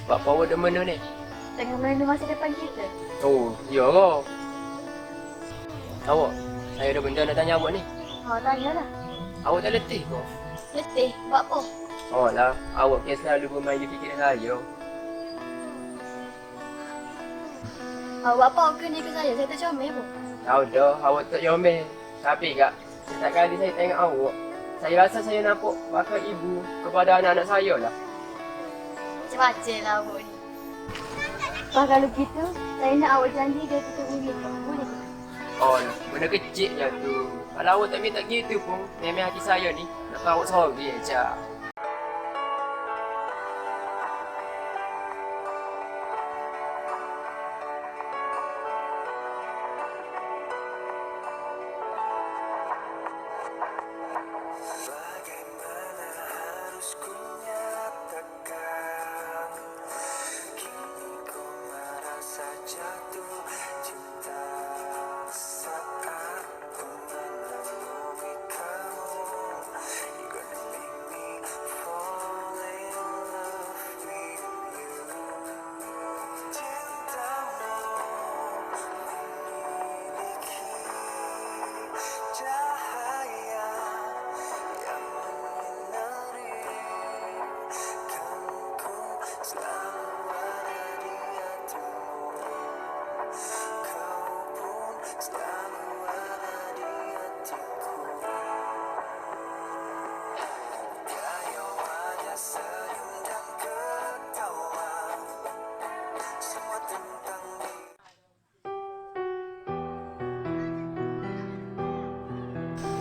Buat power demen tu ni. Tengah merenung masa depan kita. Oh, ya ke? Awak, saya ada benda nak tanya awak ni. Tanyalah. Awak tak letih ke? Letih, buat apa? Oh lah, awak yang selalu bermain di fikiran saya. Buat apa awak kena ke saya? Saya tak comel pun. Tahu dah, awak tak comel. Tapi kak, setiap kali saya tengok awak, saya rasa saya nampak bakal ibu kepada anak-anak saya lah. Macam-macam lah awak ni. Kalau gitu, saya nak awak janji dia tutup mulut. Boleh ke? Oh lah, benda kecil je tu. Kalau awak tak minta gitu pun, memang hati saya ni nak tahu awak sorry je.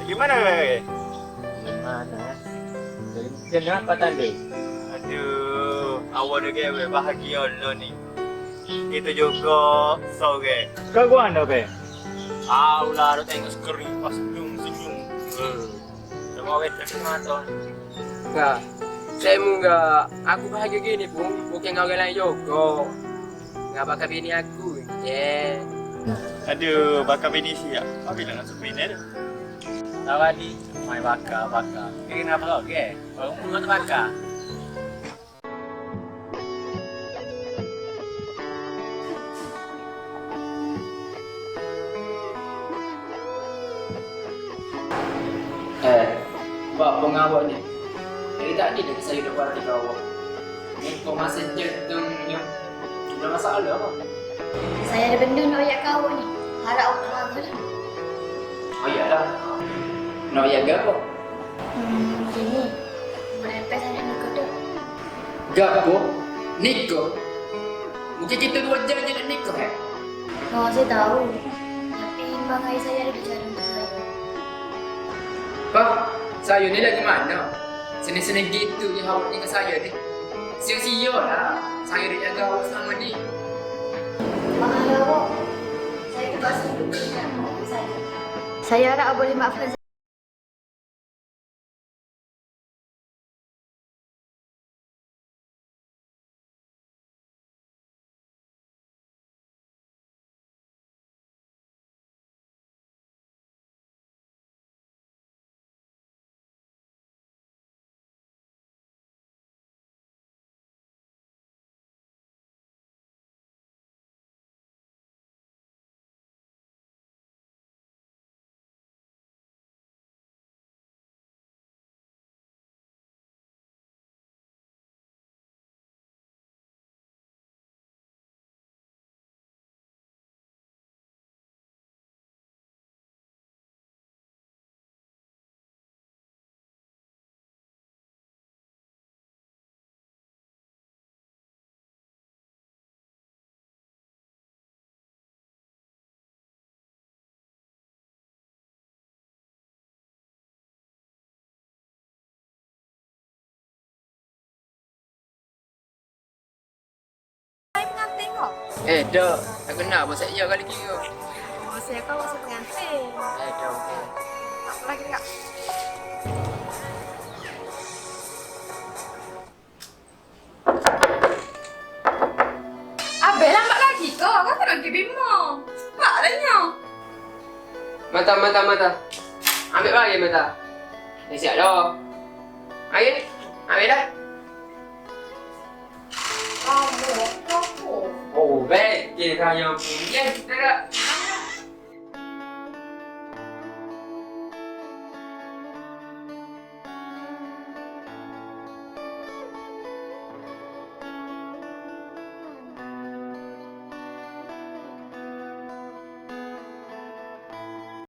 Gimana weh? Gimana? Kenapa tadi? Aduh, awak dah weh bahagia lo ni. Kita juga sore. Kau mana weh? Lah, dah tengok skrin pas senyum. Semua weh terkenal. Enggak. Saya enggak. Aku bahagia gini pun bukan dengan orang lain juga. Enggak bakal bini aku. Aduh, bakal bini siap. Bila nak supi ni tu? Tawadi, mai bakar. Kira apa kau ke? Baru mula tu bakar. Buat pengawal ni. Dari tadi dah saya dah buat tiga awak. Ni kau masih jatuhnya. Sudah masalah apa? Saya ada benda nak ayat kau ni. Harap awak tak marah lah. Oh iyalah. Nak ayat apa? Gini. Merepek saya nak nikah dah. Gapo? Nikah? Mungkin kita 2 jam je nak nikah Saya tahu. Tapi bang ayah saya ada bicara untuk saya. Pak, saya ni lagi mana? Senang-senang gitu je awak dengan saya ni. Sia-sia lah. Saya dah jaga awak selama ni. Mahal awak. Saya terpaksa duduk dengan awak saya. Saya harap awak boleh maafkan saya. Dah. Tak kenal pun saya kali kira. Saya kau masuk pengantin. Dah, okey. Tak apa lagi kak. Abel lambat lagi kau. Kau tak nak pergi bima. Cepat lah nya. Mata. Ambil bagi mata. Dah siap dah. Air ni. Ambil dah. Oh, baik. Okay, saya punya. Yes, tak.